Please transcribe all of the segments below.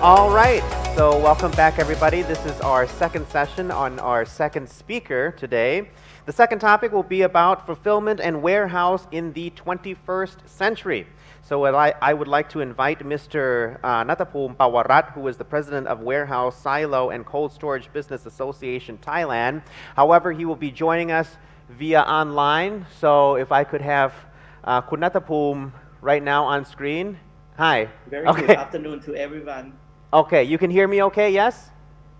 All right, so welcome back, everybody. This is our second session on our second speaker today. The second topic will be about fulfillment and warehouse in the 21st century. So I would like to invite Mr. Nattaphume Pavaratn, who is the president of Warehouse, Silo, and Cold Storage Business Association, Thailand. However, he will be joining us via online. So if I could have Kun Nattaphume right now on screen. Hi. Very good afternoon to everyone. Okay, you can hear me okay, yes?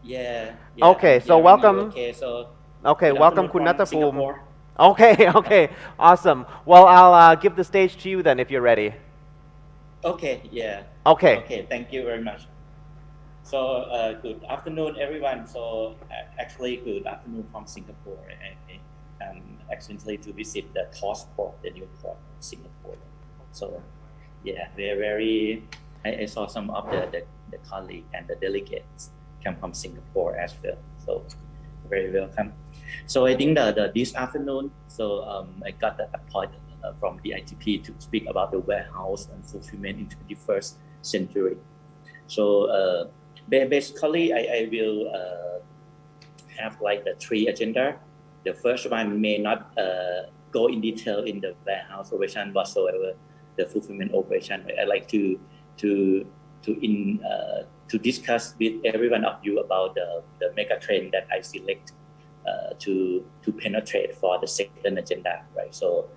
Yeah, Okay, I'm so hearing you welcome. okay. So Okay, good welcome afternoon Kun from Nattaphume. Singapore. Okay, awesome. Well, I'll give the stage to you then if you're ready. Okay, yeah. Okay. Okay, thank you very much. So good afternoon, everyone. So actually, good afternoon from Singapore. I'm accidentally to visit the Toss Port, the new port of Singapore. So yeah, we're very. I saw some of the colleagues and the delegates come from Singapore as well. So very welcome. So I think this afternoon, so I got the appointment from the DITP to speak about the warehouse and fulfillment in 21st century. So basically, I will have like the three agenda. The first one may not go in detail in the warehouse operation whatsoever, the fulfillment operation. I like to discuss with every one of you about the mega trend that I select to penetrate for the second agenda, right? So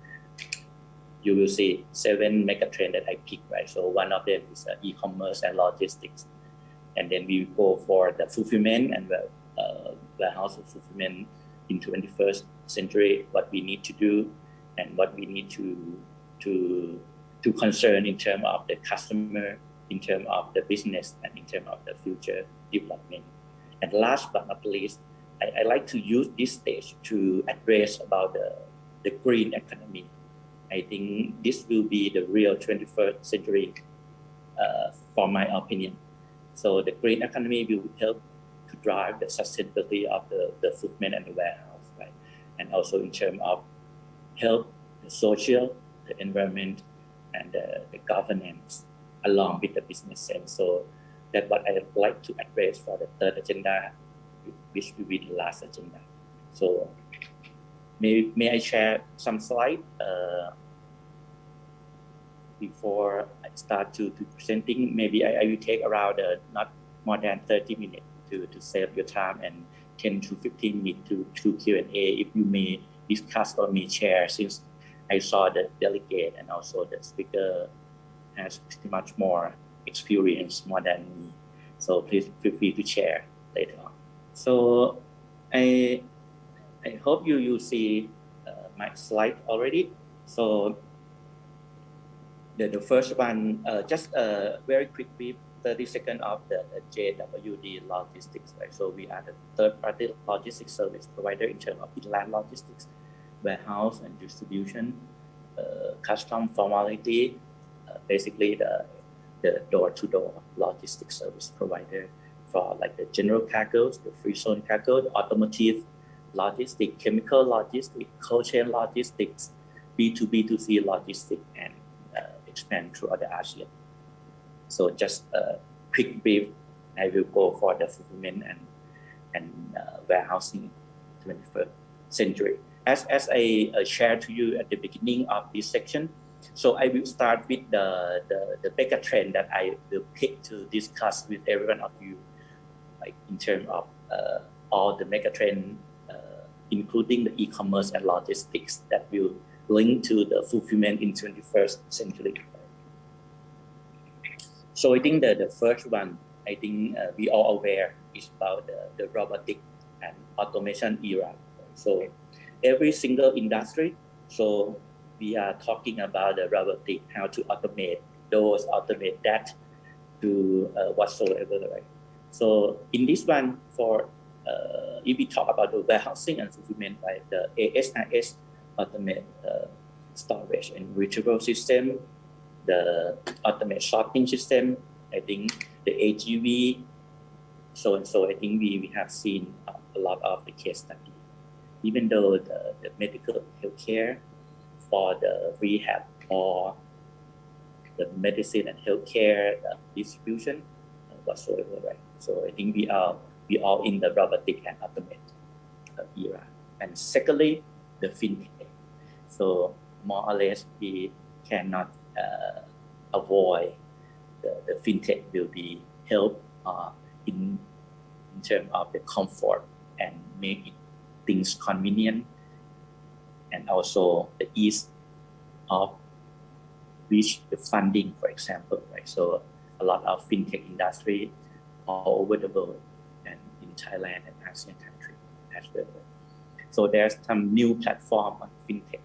you will see 7 mega trend that I pick, right? So one of them is e-commerce and logistics, and then we go for the fulfillment and warehouse fulfillment in 21st century. What we need to do and what we need to concern in terms of the customer, in terms of the business, and in terms of the future development. And last but not least, I like to use this stage to address about the green economy. I think this will be the real 21st century, for my opinion. So the green economy will help to drive the sustainability of the fulfillment and the warehouse, right? And also in terms of health, the social, the environment, and the governance along with the business sense. So that's what I would like to address for the third agenda, which will be the last agenda. So may I share some slide before I start to presenting? Maybe I will take around not more than 30 minutes to save your time, and 10 to 15 minutes to Q&A if you may discuss or may share, since I saw the delegate and also the speaker has pretty much more experience more than me. So please feel free to share later on. So I hope you see my slide already. So the first one, just a very quick brief, 30 seconds of the JWD Logistics, right? So we are the third-party logistics service provider in terms of inland logistics, warehouse and distribution, custom formality, basically the door-to-door logistics service provider for like the general cargoes, the free zone cargo, the automotive logistics, chemical logistics, cold chain logistics, B2B2C logistics, and expand throughout the ASEAN. So just a quick brief, I will go for the fulfillment and warehousing 21st century. As I shared to you at the beginning of this section, so I will start with the mega trend that I will pick to discuss with every one of you, like in terms of all the mega trend, including the e-commerce and logistics that will link to the fulfillment in 21st century. So I think the first one, I think we all aware is about the robotic and automation era. So every single industry, so we are talking about the robotic, how to automate those, automate that, to whatsoever, right? So in this one, for if we talk about the warehousing and fulfillment, right, the ASRS, automate storage and retrieval system, the automated sorting system, I think the AGV, so and so. I think we have seen a lot of the case study. Even though the medical healthcare for the rehab or the medicine and healthcare distribution, whatsoever, right? So I think we are in the robotic and automate era. And secondly, the fintech. So more or less we cannot avoid the fintech will be help in terms of the comfort and make things convenient, and also the ease of reach the funding, for example, right? So a lot of fintech industry all over the world and in Thailand and ASEAN country as well. So there's some new platform on fintech.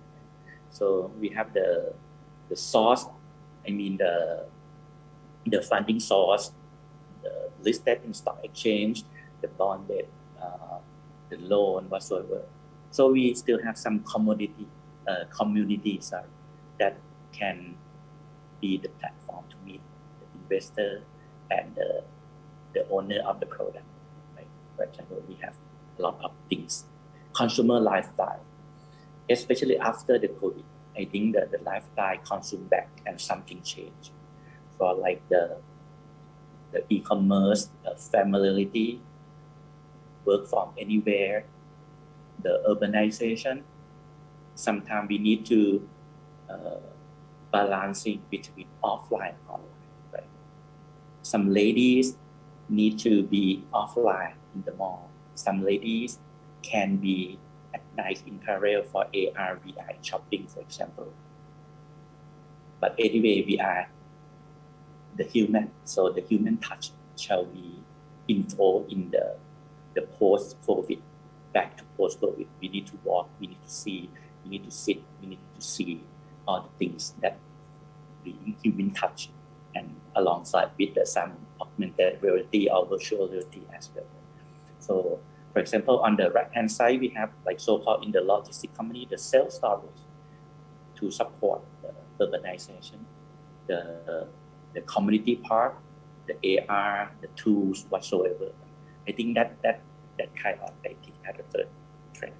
So we have the source, I mean the funding source, the listed in stock exchange, the bonded, the loan whatsoever. So we still have some communities that can be the platform to meet the investor and the owner of the product. Right? For example, we have a lot of things. Consumer lifestyle, especially after the COVID, I think that the lifestyle consume back and something changed. For like the e-commerce, familiarity, work from anywhere, the urbanization. Sometimes we need to balancing between offline and online, right? Some ladies need to be offline in the mall. Some ladies can be at night in parallel for AR, VR shopping, for example. But anyway, we are the human, so the human touch shall be involved in the post-COVID, back to post-COVID. We need to walk, we need to see, we need to sit, we need to see all the things that the human touch, and alongside with some augmented reality or virtual reality as well. So, for example, on the right-hand side, we have like so-called in the logistics company, the self-storage to support the urbanization, the community part, the AR, the tools whatsoever. I think that kind of I think as the third trend.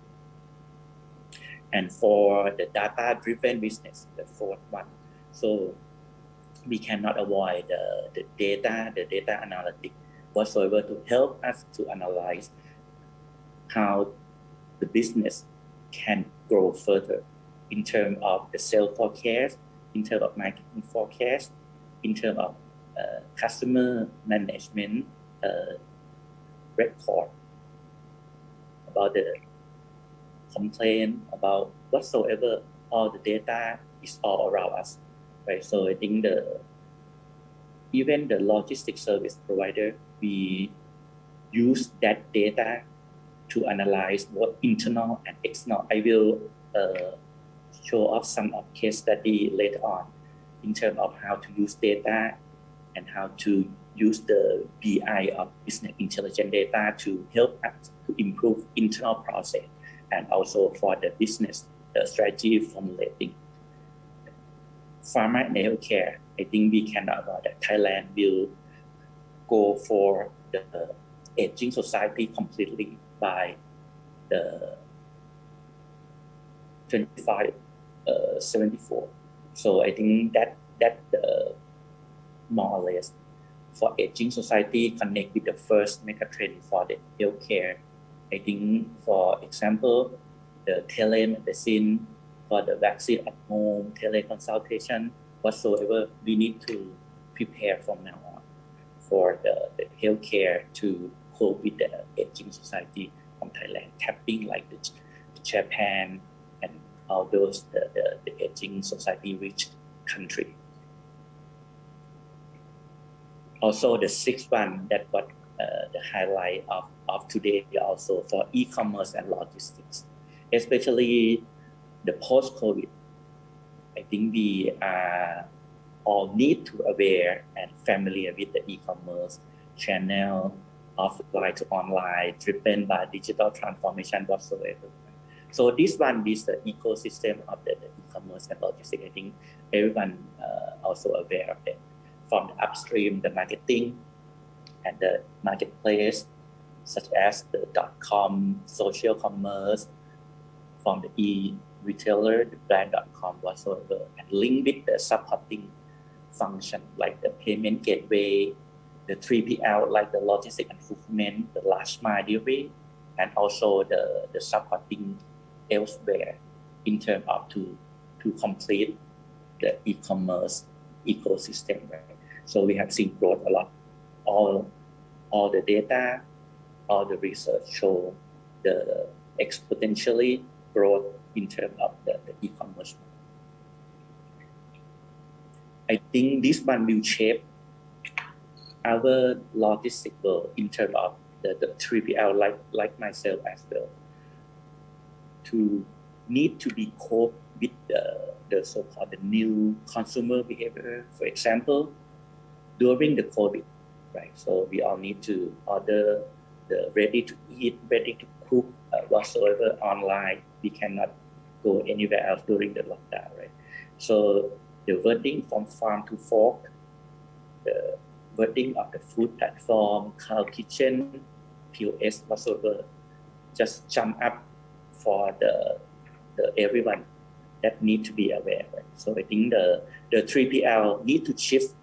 And for the data-driven business, the fourth one. So we cannot avoid the data analytics whatsoever to help us to analyze how the business can grow further in terms of the sales forecast, in terms of marketing forecast, in terms of customer management record, about the complaint, about whatsoever, all the data is all around us, right? So I think even the logistics service provider, we use that data to analyze both internal and external. I will show off some of case study later on in terms of how to use data and how to use the BI of business intelligence data to help us to improve internal process and also for the business strategy formulating. Pharma and healthcare, I think we cannot avoid that Thailand will go for the aging society completely by the 2574. So I think that more or less for aging society connect with the first mega trend for the healthcare. I think, for example, the telemedicine, for the vaccine at home, teleconsultation, whatsoever, we need to prepare from now on for the healthcare to cope with the aging society from Thailand, tapping like the Japan and all those the aging society rich country. Also, the sixth one that what the highlight of today also for e-commerce and logistics, especially the post-COVID. I think we are all need to aware and familiar with the e-commerce channel, offline to online, driven by digital transformation whatsoever. So this one is the ecosystem of the e-commerce and logistics. I think everyone also aware of it. From the upstream, the marketing and the marketplace, such as the .com, social commerce, from the e-retailer, the brand.com whatsoever, and link with the supporting function like the payment gateway, the 3PL, like the logistics and fulfillment, the last mile delivery, and also the supporting elsewhere in terms of to complete the e-commerce ecosystem, right? So we have seen growth a lot. All the data, all the research show the exponentially growth in terms of the e-commerce. I think this one will shape our logistics world in terms of the 3PL, like myself as well, to need to be cope with the so-called the new consumer behavior. For example, during the COVID, right? So we all need to order the ready to eat, ready to cook, whatsoever online. We cannot go anywhere else during the lockdown, right? So the wording from farm to fork, the wording of the food platform, cloud kitchen, POS, whatsoever, just jump up for the everyone that need to be aware, right? So I think the 3PL need to shift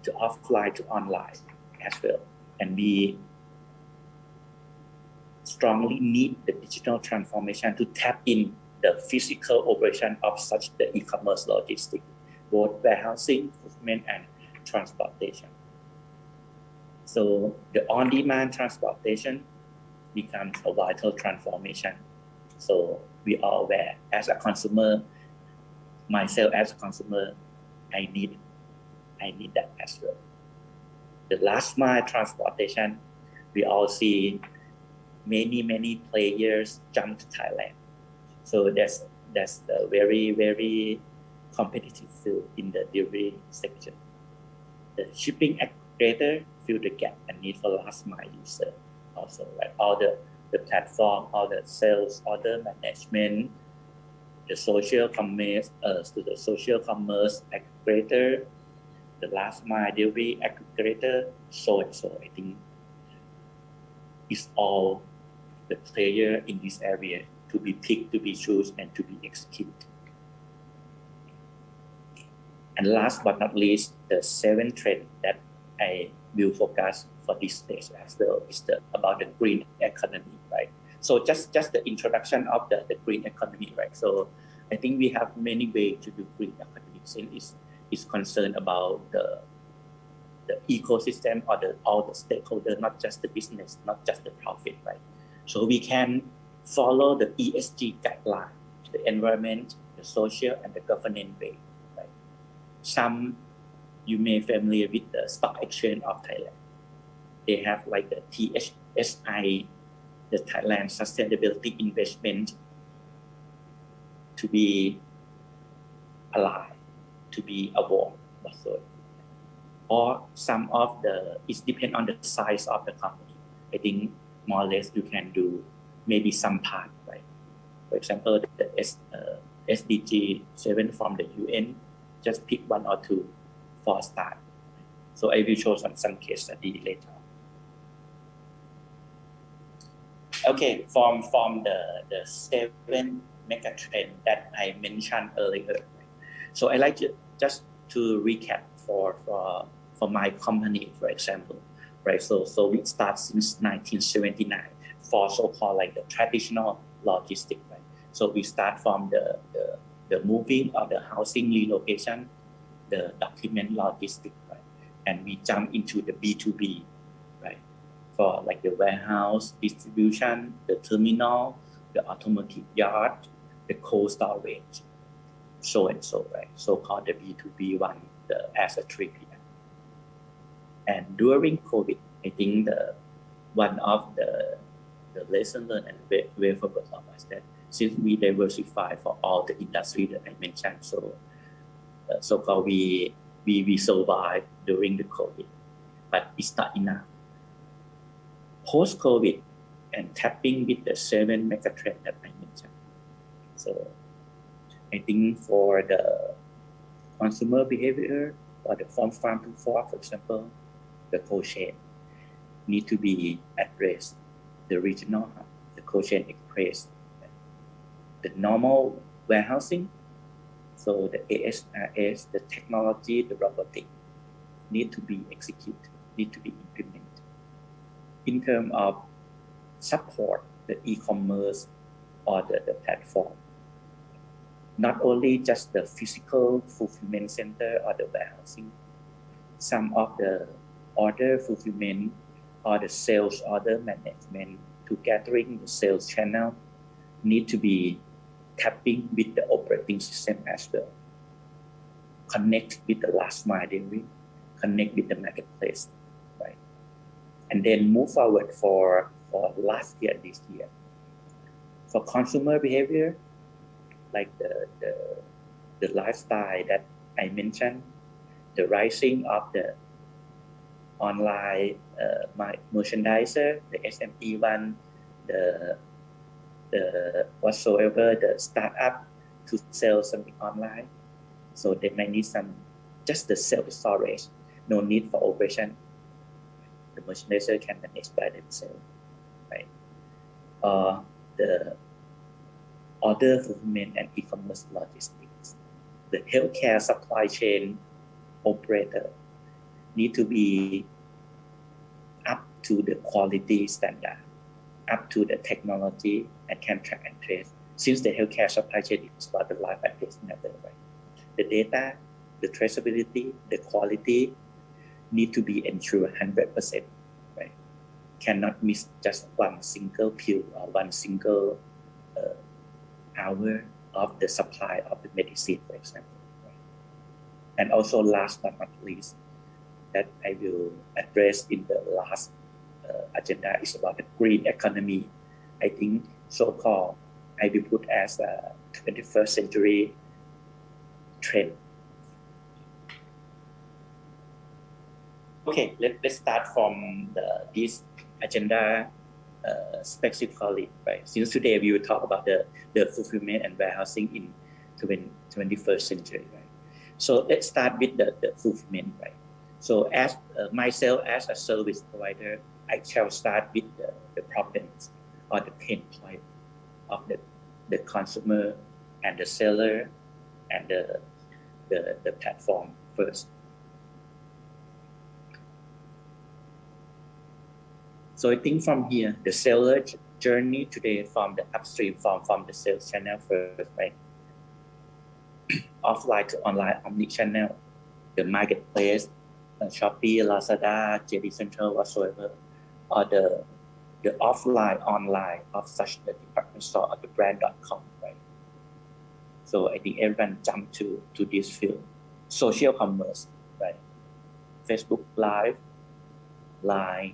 to offline to online as well, and we strongly need the digital transformation to tap in the physical operation of such the e-commerce logistics, both warehousing, fulfillment, and transportation. So the on-demand transportation becomes a vital transformation. So we are aware as a consumer, myself as a consumer, I need that as well. The last mile transportation, we all see many players jump to Thailand. So that's the very competitive field in the delivery section. The shipping aggregator fill the gap and need for last mile user also, right? All the platform, all the sales, order management, the social commerce, the social commerce aggregator, the last mile delivery aggregator, so and so. I think it's all the player in this area to be picked, to be chosen, and to be executed. And last but not least, the seventh trend that I will focus for this stage as well is about the green economy, right? So just the introduction of the green economy, right? So I think we have many ways to do green economy, since it's concerned about the ecosystem or all the stakeholders, not just the business, not just the profit, right? So we can follow the ESG guideline, the environment, the social, and the governance way, right? Some you may familiar with the stock exchange of Thailand. They have like the THSI, the Thailand Sustainability Investment, to be alive, to be award, whatsoever. Or some of it depends on the size of the company. I think more or less you can do maybe some part, right? For example, the SDG 7 from the UN, just pick one or two for start. So I will show some case study later. Okay, from the 7 mega trend that I mentioned earlier. So I like just to recap for my company, for example, right? So we start since 1979 for so-called like the traditional logistics, right? So we start from the moving or the housing relocation, the document logistics, right? And we jump into the B2B, right? For like the warehouse, distribution, the terminal, the automotive yard, the cold storage, so and so, right? So-called the B2B one, as a 3PL. And during COVID, I think one of the lesson learned and way forward was that since we diversify for all the industry that I mentioned, so-called we survived during the COVID, but it's not enough. Post-COVID and tapping with the 7 mega trend that I mentioned. So I think for the consumer behavior, for the farm to fork, for example, the cold chain need to be addressed. The regional hub, the cold chain express, the normal warehousing, so the ASRS, the technology, the robotic need to be executed need to be implemented. In terms of support the e-commerce or the platform, not only just the physical fulfillment center or the warehousing, some of the order fulfillment or the sales order management to gathering the sales channel need to be tapping with the operating system as well. Connect with the last mile delivery, connect with the marketplace, right? And then move forward for last year and this year. For consumer behavior, like the lifestyle that I mentioned, the rising of the online merchandiser, the SME one, the whatsoever, the startup to sell something online. So they may need just the self-storage, no need for operation. The merchandiser can manage by themselves, right? The order fulfillment and e-commerce logistics. The healthcare supply chain operator need to be up to the quality standard, up to the technology, and can track and trace. Since the healthcare supply chain is about the life and death matter, right? The data, the traceability, the quality need to be ensured 100%, right? Cannot miss just one single pill or one single hour of the supply of the medicine, for example. Right? And also last but not least, that I will address in the last agenda is about the green economy. I think so-called I will put as a 21st century trend. Okay, let's start from this agenda specifically, right? Since today we will talk about the fulfillment and warehousing in 21st century, right? So let's start with the fulfillment, right? So as myself as a service provider, I shall start with the problems or the pain point of the consumer and the seller and the platform first. So I think from here, the seller journey today from the upstream, from the sales channel first, right? Offline to online, omni-channel, the marketplace, Shopee, Lazada, JD Central, whatsoever, or the offline, online of such the department store or the brand.com, right? So I think everyone jumped to this field. Social commerce, right? Facebook Live, Line.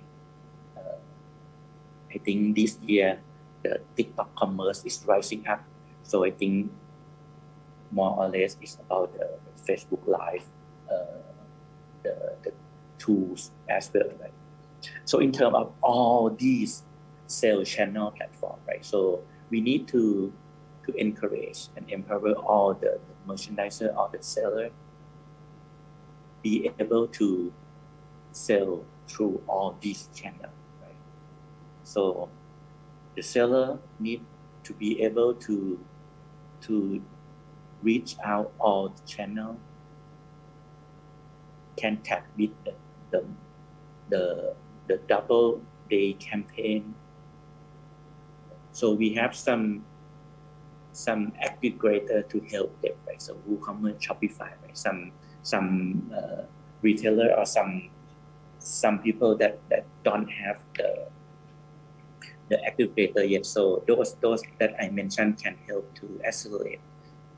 I think this year the TikTok commerce is rising up. So I think more or less it's about the Facebook Live, the tools as well, right? So in terms of all these sales channel platform, right? So we need to encourage and empower all the merchandiser or the seller be able to sell through all these channels, right? So the seller need to be able to reach out all the channel, can tap with the double day campaign. So we have some aggregator to help them, right? So WooCommerce, Shopify, right? Some retailer or some people that don't have the aggregator yet. So those that I mentioned can help to accelerate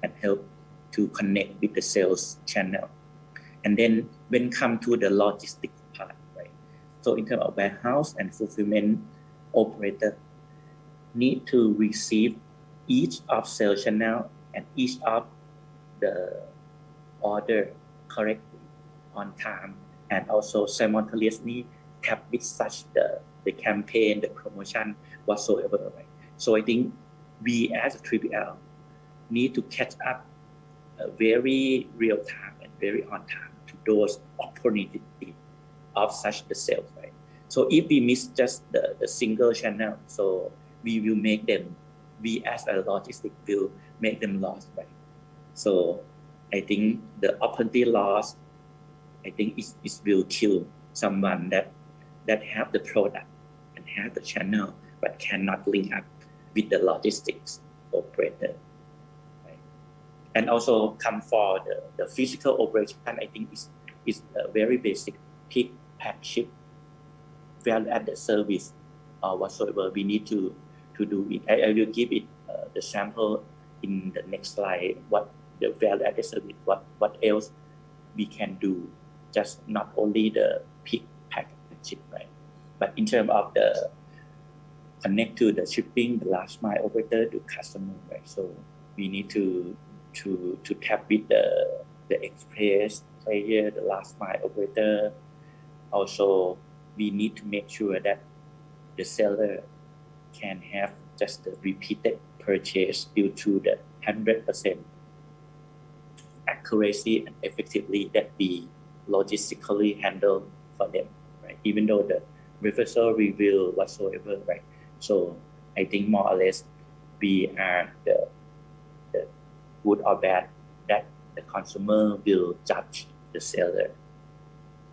and help to connect with the sales channel. And then when come to the logistic part, right? So in terms of warehouse and fulfillment operator need to receive each of sales channel and each of the order correctly on time, and also simultaneously tap with such the campaign, the promotion, whatsoever, right? So I think we as a 3PL need to catch up very real time and very on time to those opportunities of such the sales, right? So if we miss just the single channel, so we will make them, we as a logistic will make them lost, right? So I think the opportunity loss, I think it will kill someone that have the product and have the channel but cannot link up with the logistics operator, right? And also come for the physical operation. I think is a very basic pick, pack, ship, value added service or whatsoever we need to do it. I will give it the sample in the next slide. What the value added service, what else we can do, just not only the pick, pack, and ship, right? But in terms of the connect to the shipping, the last mile operator to customer, right? So we need to tap with the express player, the last mile operator. Also, we need to make sure that the seller can have just the repeated purchase due to the 100% accuracy and effectively that we logistically handle for them, right? Even though the reversal review whatsoever, right? So I think more or less we are the good or bad that the consumer will judge the seller.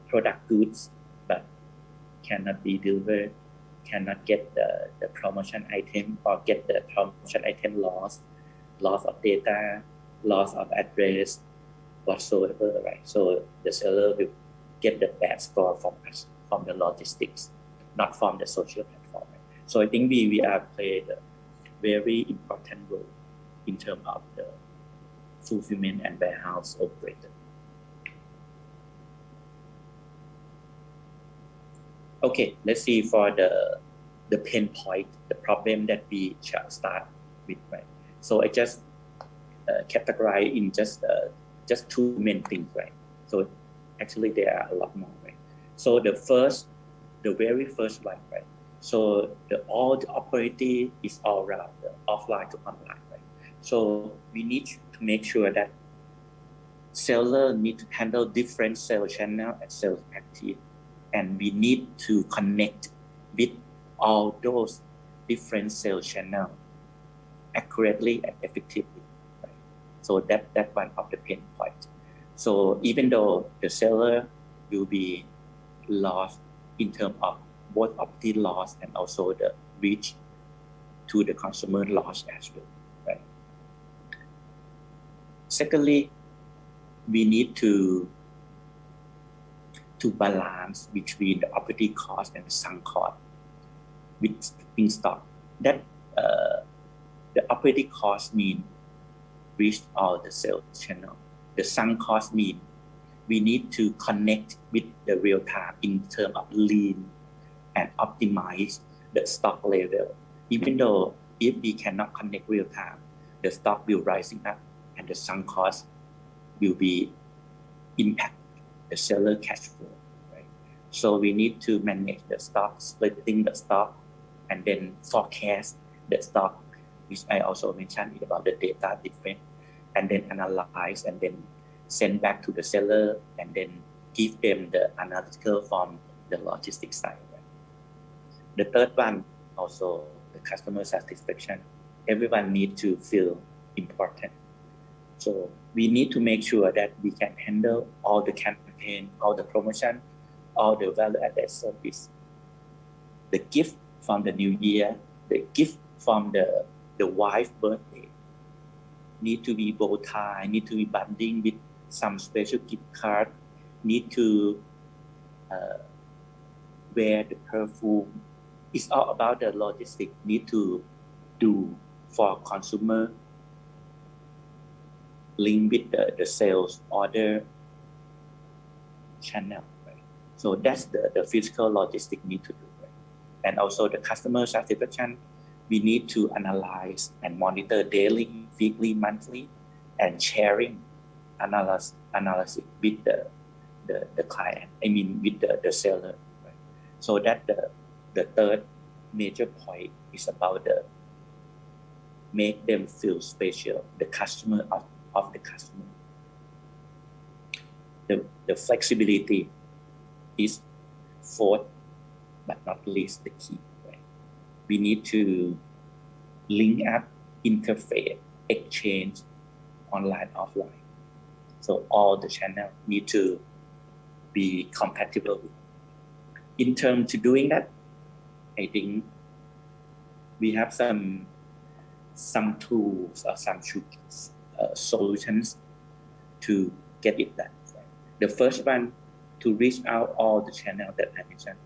Product goods, but cannot be delivered, cannot get the promotion item or get the promotion item loss of data, loss of address, whatsoever, right? So the seller will get the bad score from us, from the logistics, not from the social platform. Right? So I think we are played a very important role in terms of the fulfillment and warehouse operator. Okay, let's see for the pain point, the problem that we shall start with, right? So I just categorize in just two main things, right? So actually there are a lot more, right? So the very first one, right? So all the operating is all around the offline to online, right? So we need to make sure that seller need to handle different sales channel and sales activity, and we need to connect with all those different sales channel accurately and effectively. Right? So that one of the pain point. So even though the seller will be lost in terms of both opportunity loss and also the reach to the consumer loss as well. Right? Secondly, we need to balance between the opportunity cost and sunk cost with shipping stock. That the operating cost mean reach all the sales channel. The sunk cost mean we need to connect with the real time in terms of lean and optimize the stock level. Even though if we cannot connect real time, the stock will rising up and the sunk cost will be impact the seller cash flow. Right? So we need to manage the stock, splitting the stock, and then forecast the stock, which I also mentioned about the data different, and then analyze and then send back to the seller and then give them the analytical from the logistics side. Right? The third one, also the customer satisfaction. Everyone needs to feel important. So we need to make sure that we can handle all the campaign, all the promotion, all the value-added service. The gift from the new year, the gift from the wife's birthday need to be bow tie, need to be bundling with some special gift card, need to wear the perfume. It's all about the logistics. Need to do for consumer link with the sales order channel. Right? So that's the physical logistic need to do. Right? And also the customer satisfaction, we need to analyze and monitor daily, weekly, monthly, and sharing analysis with the client. I mean with the seller. Right? So that the third major point is about the make them feel special, the customer of the customer. The flexibility is fourth but not least the key. Right? We need to link up, interface, exchange online, offline. So all the channels need to be compatible with. in terms to doing that, I think we have some tools or some solutions to get it done. The first one, to reach out all the channels that I mentioned,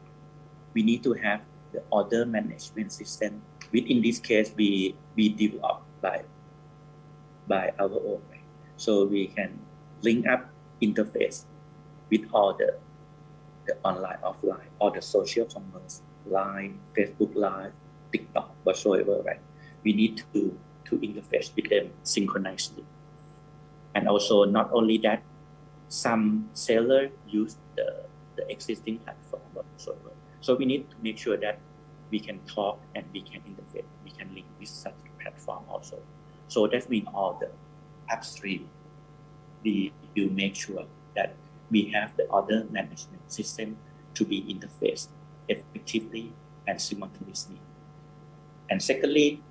we need to have the order management system, which in this case we developed by our own. So we can link up interface with all the online, offline, all the social commerce, Line, Facebook Live, TikTok, whatsoever, right? We need to interface with them synchronously. And also, not only that, some sellers use the existing platform whatsoever. So we need to make sure that we can talk and we can interface, we can link with such platform also. So that means all the upstream, we will make sure that we have the order management system to be interfaced effectively and simultaneously. And secondly,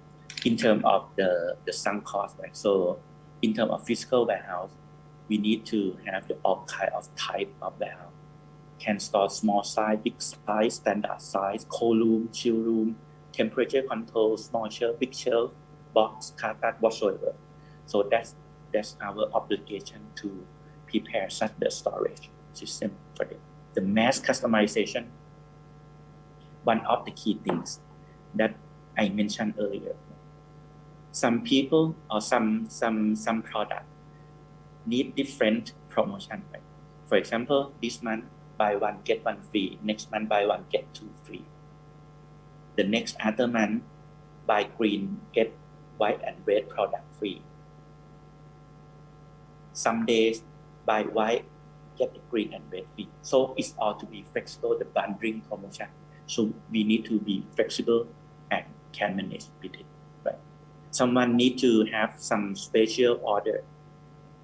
in terms of the sunk cost, right? So in terms of physical warehouse, we need to have all kind of type of warehouse. Can store small size, big size, standard size, cold room, chill room, temperature control, small shelf, big shelf, box, carpet, whatsoever. So that's our obligation to prepare such the storage system for them. The mass customization, one of the key things that I mentioned earlier. Some people or some product need different promotion. Right? For example, this month buy one get one free. Next month buy one get two free. The next other month buy green get white and red product free. Some days buy white get the green and red free. So it's all to be flexible, the bundling promotion. So we need to be flexible and can manage with it. Right? Someone need to have some special order.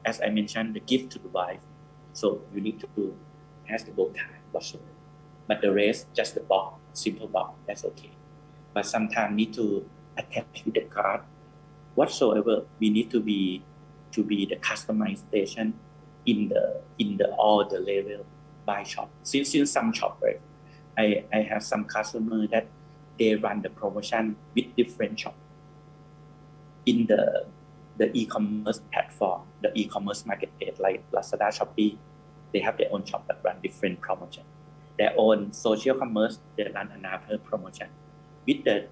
As I mentioned, the gift to the wife. So you need to have the bow tie whatsoever. But the rest, just the box, simple box, that's okay. But sometimes need to attach with the card. Whatsoever, we need to be the customization in the all the level by shop. Since some shop, right? I have some customer that they run the promotion with different shop in the e-commerce platform, the e-commerce marketplace like Lazada, Shopee. They have their own shop that run different promotion. Their own social commerce, they run another promotion. With the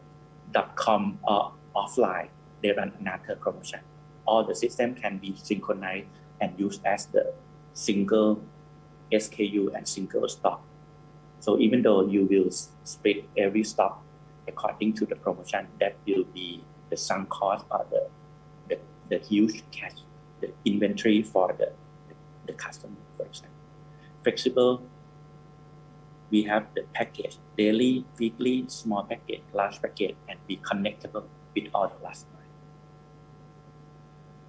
.com or offline, they run another promotion. All the system can be synchronized and used as the single SKU and single stock. So even though you will split every stock according to the promotion, that will be the sunk cost or the huge cash, the inventory for the customer, for example. Flexible, we have the package, daily, weekly, small package, large package, and be connectable with all the last mile.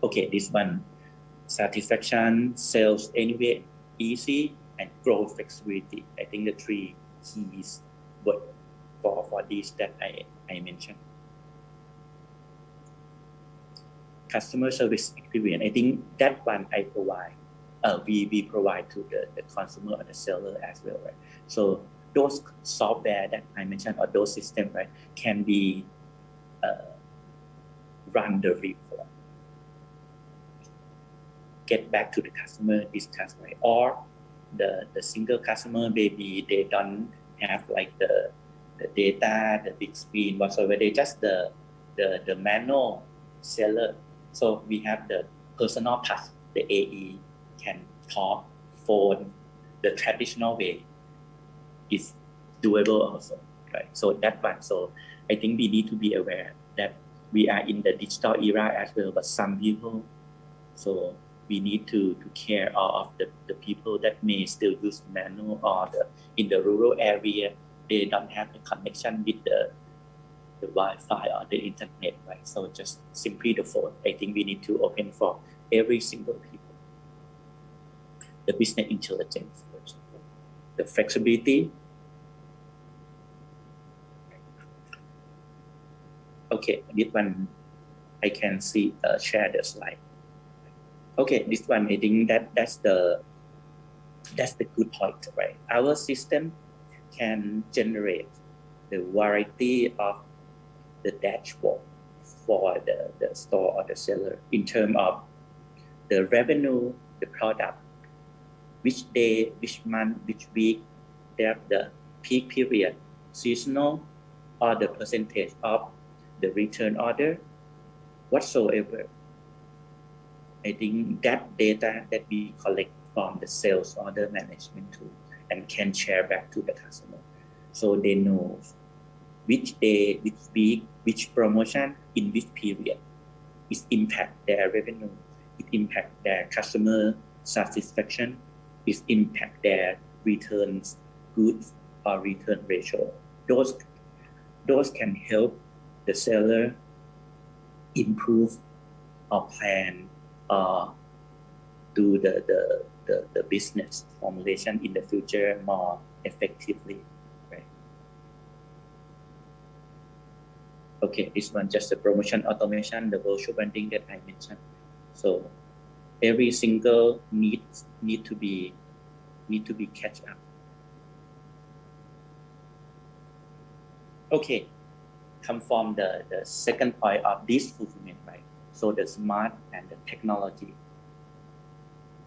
Okay, this one, satisfaction, sales anyway, easy, and growth flexibility. I think the three keys word for this that I mentioned. Customer service experience, I think that one I provide. We provide to the consumer or the seller as well, right? So those software that I mentioned or those systems, right, can be run the report, get back to the customer, discuss, right? Or the single customer, maybe they don't have like the data, the big screen whatsoever. They just the manual seller. So we have the personal touch, the AE can talk, phone, the traditional way is doable also, right? So that one. So I think we need to be aware that we are in the digital era as well, but some people, so we need to care of the people that may still use manual or in the rural area, they don't have the connection with the Wi-Fi or the internet, right? So just simply the phone. I think we need to open for every single people. The business intelligence, for example. The flexibility. Okay, this one I can see share the slide. Okay, this one I think that's the good point, right? Our system can generate the variety of the dashboard for the store or the seller in terms of the revenue, the product, which day, which month, which week, they have the peak period, seasonal, or the percentage of the return order, whatsoever. I think that data that we collect from the sales order management tool and can share back to the customer, so they know which day, which week, which promotion, in which period, it impact their revenue, it impact their customer satisfaction, it impact their returns goods or return ratio. Those can help the seller improve or plan or do the business formulation in the future more effectively. Right? Okay, this one just the promotion automation, the virtual branding that I mentioned. So every single need to be catch up. Okay, come from the second point of this fulfillment, right? So the smart and the technology,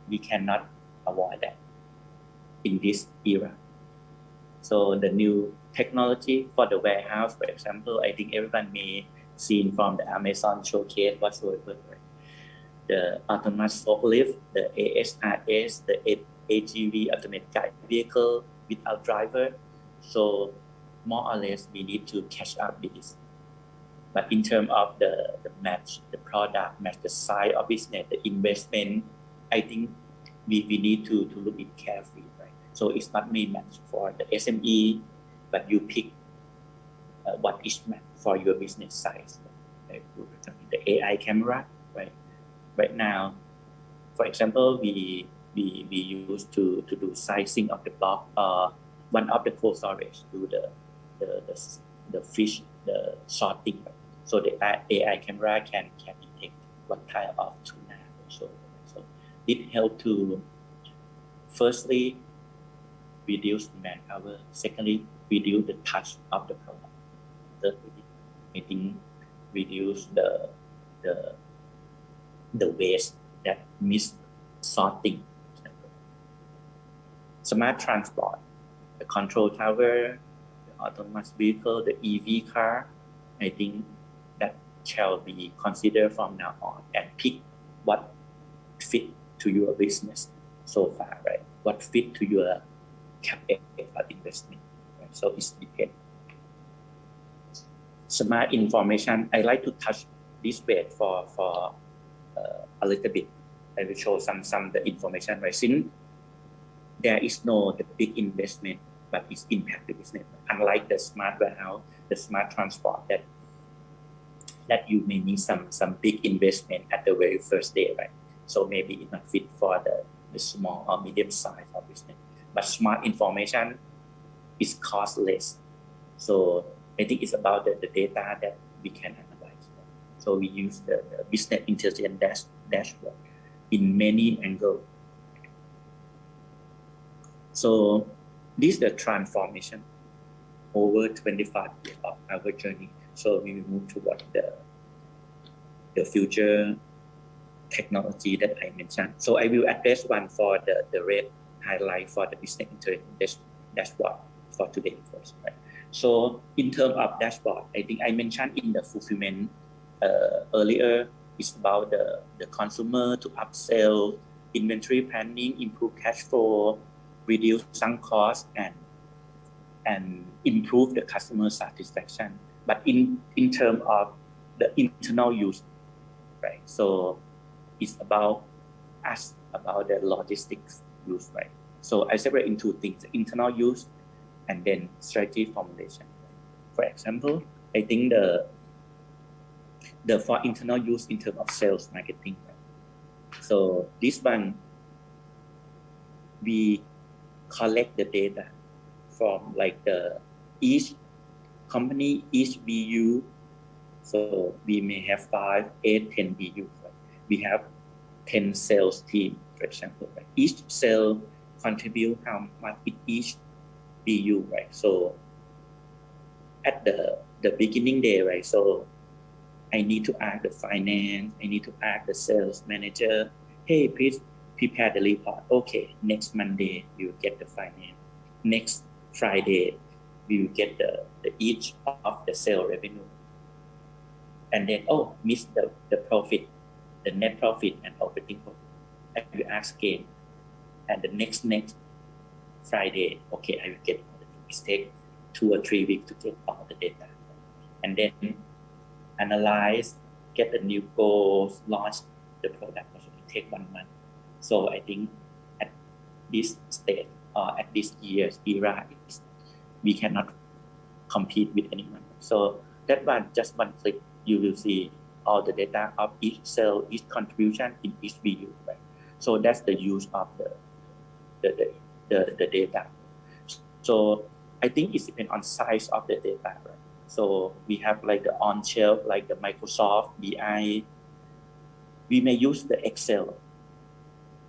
we cannot avoid that in this era. So the new technology for the warehouse, for example, I think everyone may seen from the Amazon showcase whatsoever, right? The autonomous forklift, the ASRS, the AGV, automated guided vehicle without driver. So more or less we need to catch up with this. But in terms of the match, the product, match the size of business, the investment, I think we need to look it carefully, right? So it's not me match for the SME, but you pick what is match for your business size. Right? The AI camera, right? Right now, for example, we used to do sizing of the block, one of the cold storage, do the fish, the sorting. So the AI camera can detect what type of tuna. So it helps to firstly reduce manpower. Secondly, reduce the touch of the product. Thirdly, I think reduce the waste that miss sorting. Smart transport, the control tower, the autonomous vehicle, the EV car, I think that shall be considered from now on and pick what fit to your business so far, right? What fit to your capex or investment, right? So it's depends. Smart information, I like to touch this bit for a little bit. I will show some the information, right? Since there is no the big investment, but it's impact the business. Unlike the smart warehouse, the smart transport that you may need some big investment at the very first day, right? So maybe it not fit for the small or medium size of business. But smart information is costless. So I think it's about the data that we can analyze. So we use the business intelligence dashboard in many angles. So this is the transformation over 25 years of our journey. So we will move toward the future technology that I mentioned. So I will address one for the red highlight for the business intelligence dashboard for today first. Right? So in terms of dashboard, I think I mentioned in the fulfillment earlier, it's about the consumer to upsell, inventory planning, improve cash flow, reduce sunk costs, and improve the customer satisfaction. But in terms of the internal use, right? So it's about the logistics use, right? So I separate into two things: internal use and then strategy formulation. For example, I think the for internal use in terms of sales marketing. Right? So this one, we collect the data from like each company, each BU. So we may have 5, 8, 10 BU. Right? We have 10 sales team, for example. Right? Each sale contribute how much in each BU, right? So at the beginning day, right? So I need to ask the finance, I need to ask the sales manager, hey, please prepare the report. Okay, next Monday you will get the finance. Next Friday we will get the each of the sale revenue. And then, oh, miss the profit, the net profit and operating profit. And you ask again. And the next Friday, okay, I will get all the things. It takes 2 or 3 weeks to get all the data. And then analyze, get the new goals, launch the product. Also, it takes 1 month. So I think at this stage or at this year's era, we cannot compete with anyone. So that one, just one click, you will see all the data of each cell, each contribution in each BU. Right? So that's the use of the data. So I think it depends on size of the data. Right? So we have like the on-shelf, like the Microsoft BI. We may use the Excel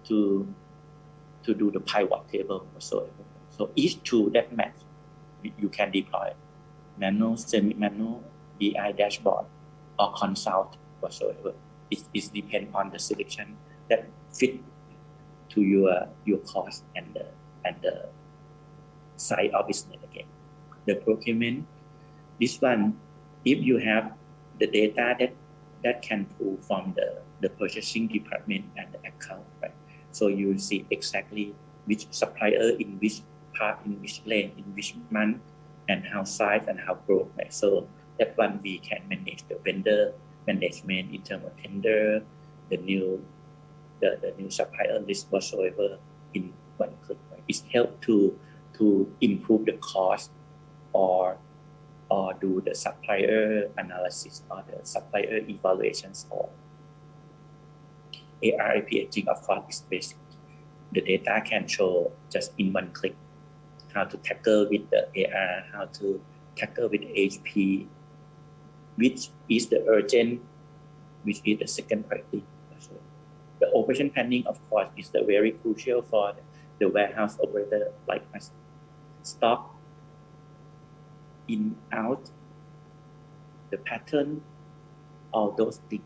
to do the pivot table whatsoever. So each tool that match, you can deploy manual, semi-manual, BI dashboard, or consult whatsoever. It depends on the selection that fit to your cost and the size of business again. The procurement, this one, if you have the data that can pull from the purchasing department and the account, right? So you will see exactly which supplier in which part, in which lane, in which month, and how size and how growth, right? So that one we can manage the vendor management in terms of tender, the new supplier list whatsoever in one click. Right? It helps to improve the cost or do the supplier analysis or the supplier evaluations or ARIP aging. Of course, is basic. The data can show just in one click how to tackle with the AR, how to tackle with HP, which is the urgent, which is the second priority. So the operation planning, of course, is the very crucial for the warehouse operator like us. Stock, in, out, the pattern, all those things.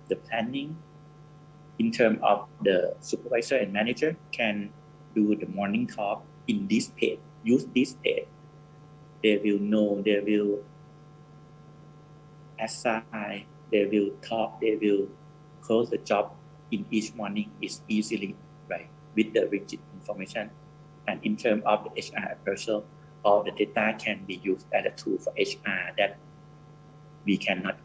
The planning, in terms of the supervisor and manager, can do the morning talk in this page, use this page. They will know, they will assign, they will talk, they will close the job in each morning is easily, right, with the rigid information. And in terms of the HR appraisal, all the data can be used as a tool for HR that we cannot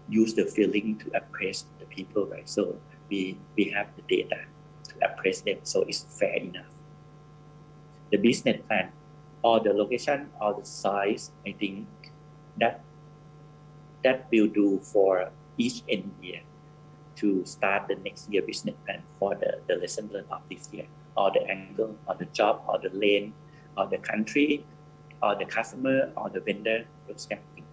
use the feeling to appraise the people, right? So we have the data to appraise them, so it's fair enough. The business plan, or the location, or the size, I think that will do for each end year to start the next year business plan for the lesson learned of this year, or the angle, or the job, or the lane, or the country, or the customer, or the vendor, those kind of things.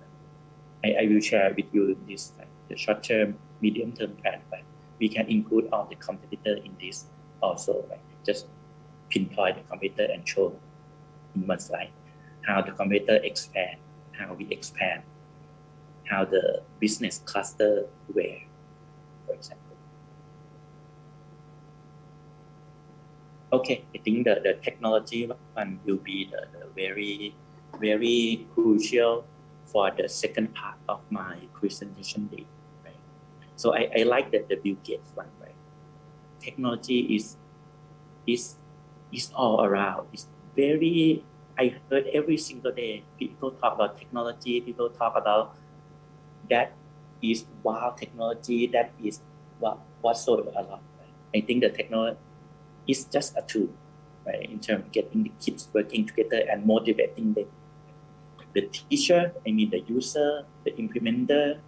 I will share with you this, the short-term, medium-term plan, but we can include all the competitor in this also, right? Just pinpoint the competitor and show in one slide how the competitor expand, how we expand, how the business cluster where, for example. Okay, I think the technology one will be the very, very crucial for the second part of my presentation day, right? So I like the Bill Gates one, right? Technology is all around. It's very, I heard every single day people talk about technology, people talk about that is wow technology, that is whatsoever a lot. Right? I think the technology is just a tool, right? In terms of getting the kids working together and motivating them. The teacher, I mean the user, the implementer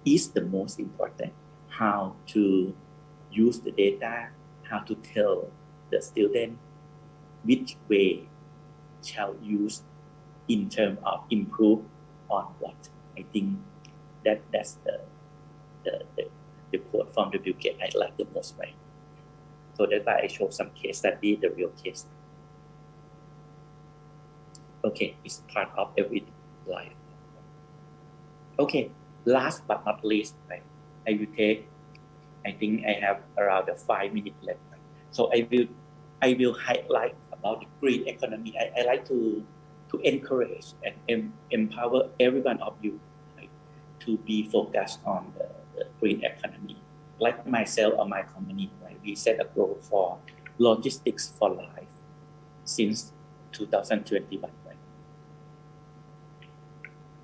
is the most important. How to use the data, how to tell the student which way shall use in terms of improve on what. I think that's the quote from the Bill Gates I like the most, right? So that's why I show some case study, the real case. Okay, it's part of every life. Okay, last but not least, right? I think I have around 5 minutes left. Right? So I will highlight about the green economy. I like to encourage and empower every one of you, right, to be focused on the green economy. Like myself or my company, right, we set a goal for logistics for life since 2021. Right?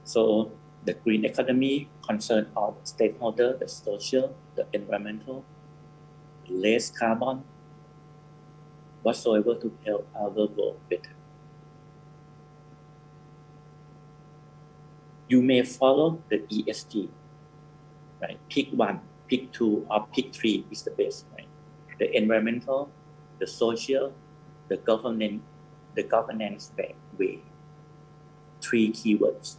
So the green economy concerns all the stakeholders, the social, the environmental, less carbon, whatsoever to help our world better. You may follow the ESG, right? Pick one, pick two, or pick three is the best, right? The environmental, the social, the governance way. Three keywords,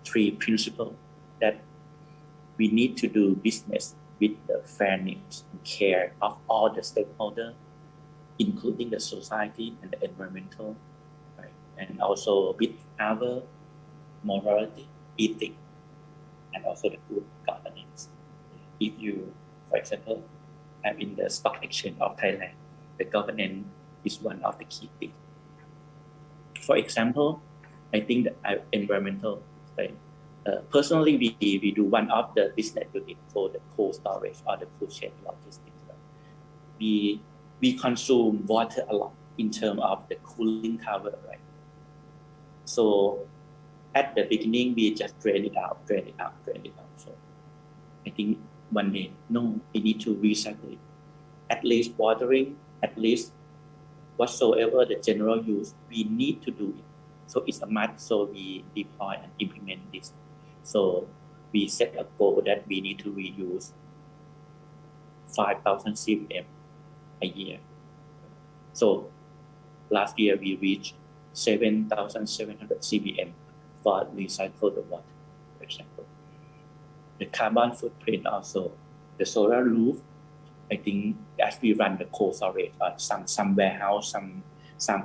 three principles that we need to do business with the fairness and care of all the stakeholders, including the society and the environmental, right? And also with our morality, ethics, and also the good governance. If you, for example, are in the stock exchange of Thailand, the governance is one of the key things. For example, I think that environmental, right? Personally, we do one of the business unit for the cold storage or the cold chain logistics. Right? We consume water a lot in terms of the cooling tower, right? So at the beginning, we just drain it out. So I think one day, no, we need to recycle it. At least watering, at least whatsoever the general use, we need to do it. So it's a must, so we deploy and implement this. So we set a goal that we need to reuse 5,000 cbm a year. So last year we reached 7,700 cbm for recycled water, for example. The carbon footprint also, the solar roof, I think as we run the cold storage or some warehouse, some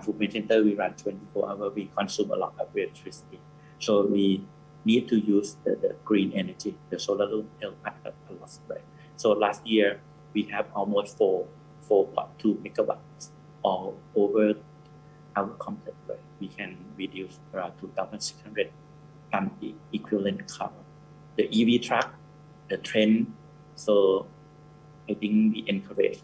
fulfillment center, we run 24 hours, we consume a lot of electricity. So we need to use the green energy. The solar roof help us a lot, right? So last year, we have almost 4.2 megawatts all over our complex, right? We can reduce around 2,600 ton equivalent carbon. The EV truck, the trend, so I think we encourage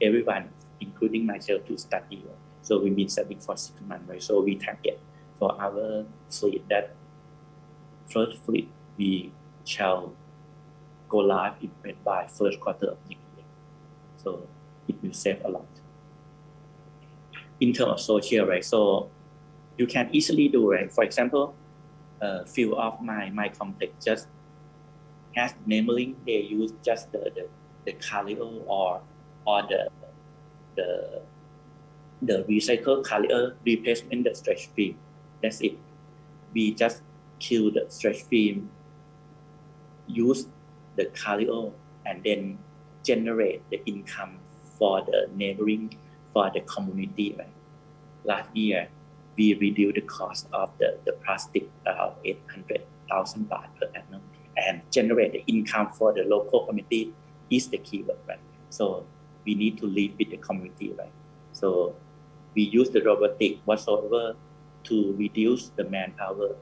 everyone, including myself, to study. So we've been studying for 6 months, right? So we target for our fleet that first fleet we shall go live by first quarter of next year. So it will save a lot. In terms of social, right? So you can easily do, right? For example, few of my complex just has naming, they use just the carrier or the recycled carrier replacement the stretch film. That's it. We just kill the stretch film, use the carrier, and then generate the income for the neighboring, for the community. Right? Last year, we reduced the cost of the plastic 800,000 baht per annum and generate the income for the local community is the keyword, right? So we need to live with the community, right? So we use the robotic whatsoever to reduce the manpower,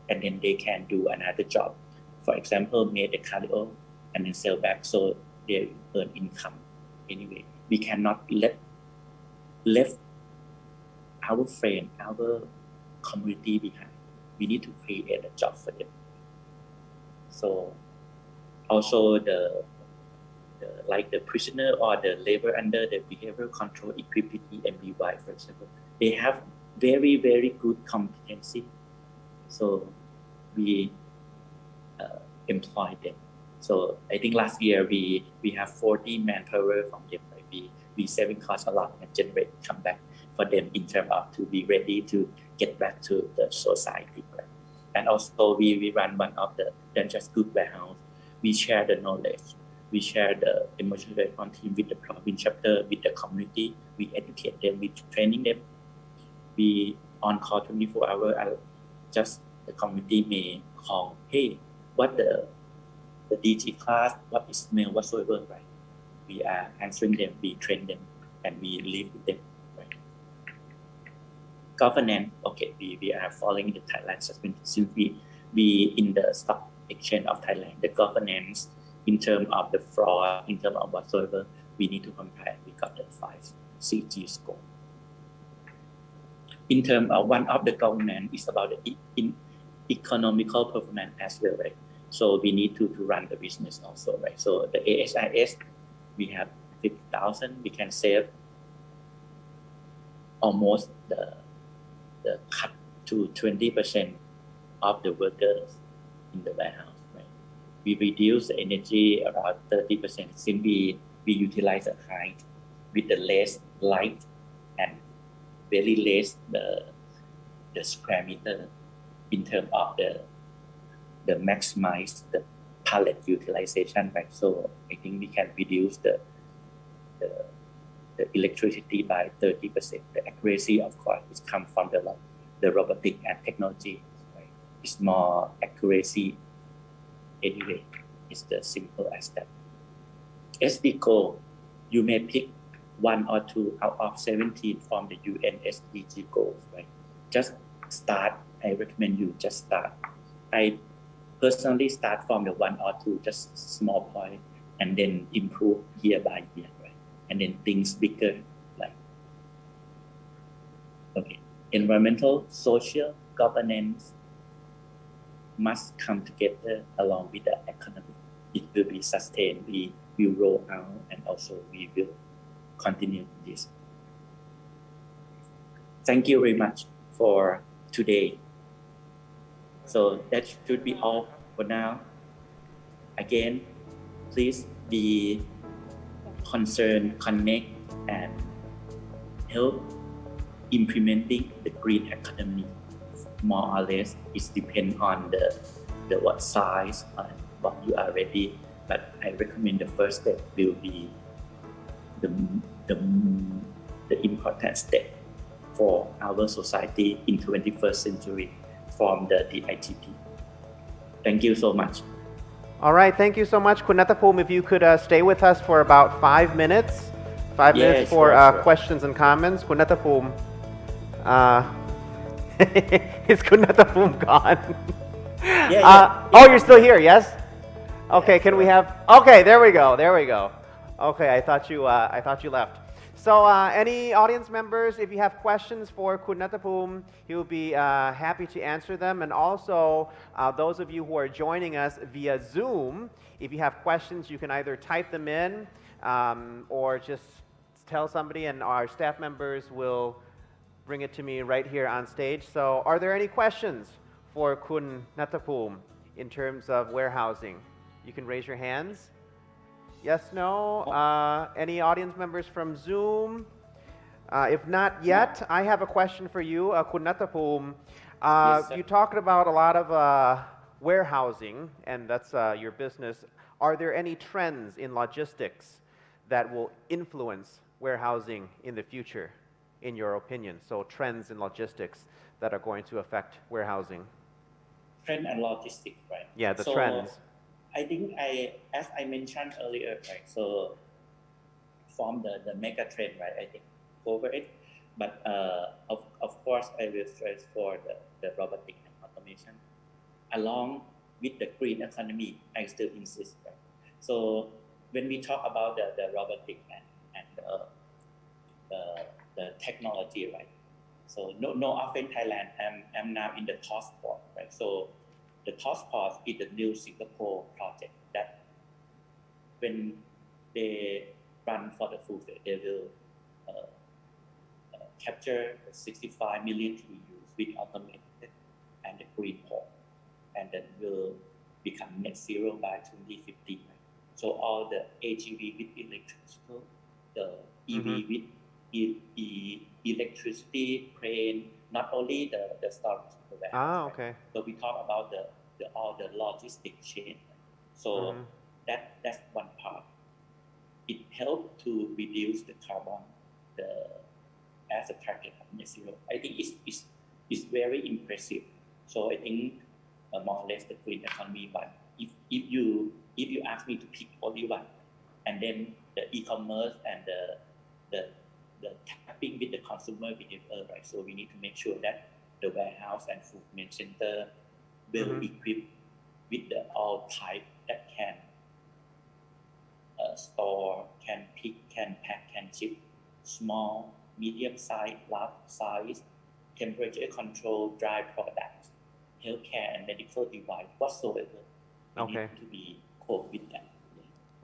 and then they can do another job. For example, make the cardio and then sell back, so they earn income. Anyway, we cannot left our friend, our community behind. We need to create a job for them. So also the like the prisoner or the labor under the behavioral control equipped with EMBY, for example, they have very, very good competency. So we employ them. So I think last year we have 40 manpower from them. Right? We saving costs a lot and generate come back for them in terms of to be ready to get back to the society. Right? And also we run one of the Dangerous Good warehouse. We share the knowledge We share the emergency response team with the province chapter, with the community. We educate them, we training them. We on call 24 hours. Just the community may call, hey, what the DG class, what is mail whatsoever, right? We are answering them, we train them, and we live with them, right? Governance, okay, we are following the Thailand suspension since we in the stock exchange of Thailand. The governance in terms of the fraud, in terms of whatsoever, we need to comply. We got the 5 CG score. In terms of one of the governance is about the economical performance as well, right? So we need to run the business also, right? So the ASIS, we have 50,000. We can save almost the cut to 20% of the workers in the warehouse, right? We reduce the energy around 30% since we utilize a height with the less light and very less the square meter in terms of the maximize the pallet utilization, right? So I think we can reduce the electricity by 30%. The accuracy, of course, is come from the robotic and technology, right? It's more accuracy anyway. It's the simple as that. SD goal, you may pick 1 or 2 out of 17 from the UN SDG goals, right? Just start. I recommend you just start. I personally start from the 1 or 2, just small point, and then improve year by year, right? And then things bigger, like, okay, environmental, social, governance must come together along with the economy. It will be sustained. We will roll out, and also we will continue this. Thank you very much for today. So that should be all for now. Again, please be concerned, connect, and help implementing the green economy. More or less, it depends on the what size and what you are ready. But I recommend the first step will be the important step for our society in 21st century from the DITP. Thank you so much. All right, thank you so much, Kun Nattaphume. If you could stay with us for about 5 minutes. 5 minutes for sure. questions and comments. Kun Nattaphume, is Kun Nattaphume gone? Oh, you're still here, yes? Okay, yeah, can we have? Okay, there we go. Okay, I thought you left. So, any audience members, if you have questions for Kun Nattaphume, he will be happy to answer them. And also, those of you who are joining us via Zoom, if you have questions, you can either type them in or just tell somebody, and our staff members will bring it to me right here on stage. So, are there any questions for Kun Nattaphume in terms of warehousing? You can raise your hands. Yes, no? Any audience members from Zoom? If not yet, I have a question for you, Kun Nattaphume. Yes, you talked about a lot of warehousing, and that's your business. Are there any trends in logistics that will influence warehousing in the future, in your opinion? So trends in logistics that are going to affect warehousing. Trend and logistics, right? Yeah, the trends. I think as I mentioned earlier, right? So from the mega trend, right? I think over it, but of course I will stress for the robotic and automation, along with the green economy. I still insist, right? So when we talk about the robotic and the technology, right? So no offense, Thailand. I'm now in the task force, right? So the task force is the new Singapore project that when they run for the full phase, they will capture 65 million TEUs with automated and the green port, and then will become net zero by 2050. Right? So all the AGV with electrical, the EV with electricity, crane, not only the storage, the warehouse. Okay. So we talk about all the logistic chain. So that's one part. It helps to reduce the carbon, as a target of net zero. I think it's very impressive. So I think more or less the green economy. But if you ask me to pick only one, and then the e-commerce and the tapping with the consumer behavior, right? So we need to make sure that the warehouse and fulfillment center will equipped with the all type that can store, can pick, can pack, can ship, small, medium size, large size, temperature control, dry products, healthcare and medical device whatsoever. We need to be cope with that.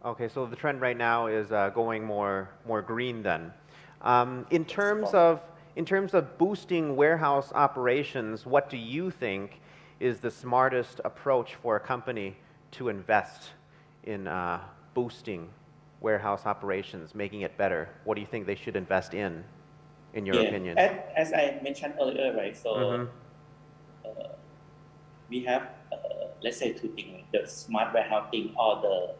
Okay, so the trend right now is going more green then. In terms of boosting warehouse operations, what do you think is the smartest approach for a company to invest in boosting warehouse operations, making it better? What do you think they should invest in your opinion? As I mentioned earlier, right? So we have, let's say, two things: the smart warehousing or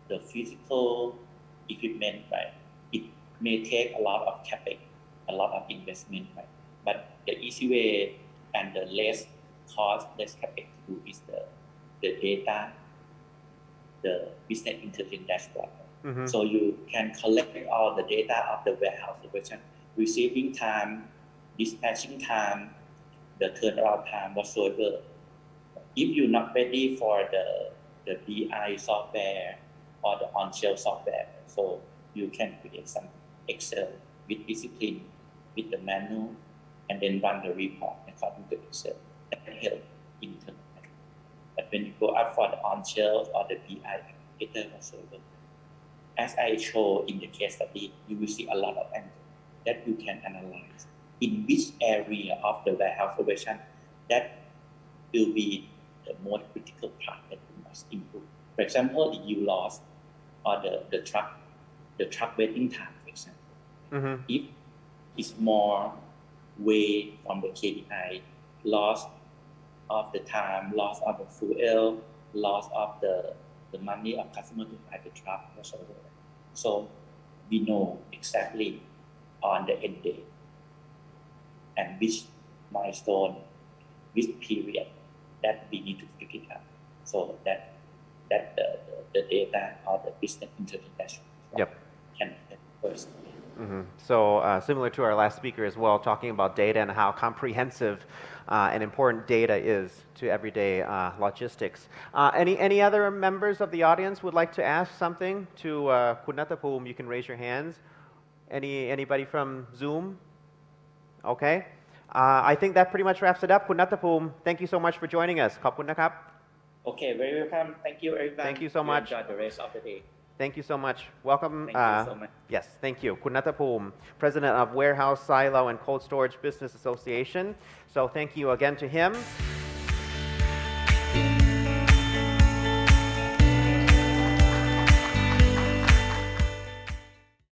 the physical equipment, right? It may take a lot of capex, a lot of investment, right? But the easy way and the less cost, less capex to do is the data, the business intelligence dashboard. So you can collect all the data of the warehouse operation, receiving time, dispatching time, the turnaround time whatsoever. If you're not ready for the BI software or the on-shelf software, so you can create some Excel with discipline, with the manual, and then run the report according to Excel. That can help internally. But when you go up for the on-shelf or the BI applicator whatsoever, as I show in the case study, you will see a lot of angles that you can analyze in which area of the warehouse operation that will be the most critical part that you must improve. For example, the yield loss or the truck waiting time, for example. If it's more way from the KPI, loss of the time, loss of the fuel, loss of the money of customer to buy the truck whatsoever. So we know exactly on the end date and which milestone, which period that we need to pick it up. So that the data or the business intelligence can help first. So similar to our last speaker as well, talking about data and how comprehensive and important data is to everyday logistics. Any other members of the audience would like to ask something to Kun Nattaphume? You can raise your hands. Anybody from Zoom? Okay. I think that pretty much wraps it up. Kun Nattaphume, thank you so much for joining us. ขอบคุณนะครับ Okay, very welcome. Thank you, everyone. Thank you so much. Enjoy the rest of the day. Thank you so much. Welcome. Thank you so much. Yes, thank you. Kun Nattaphume, President of Warehouse, Silo, and Cold Storage Business Association. So thank you again to him.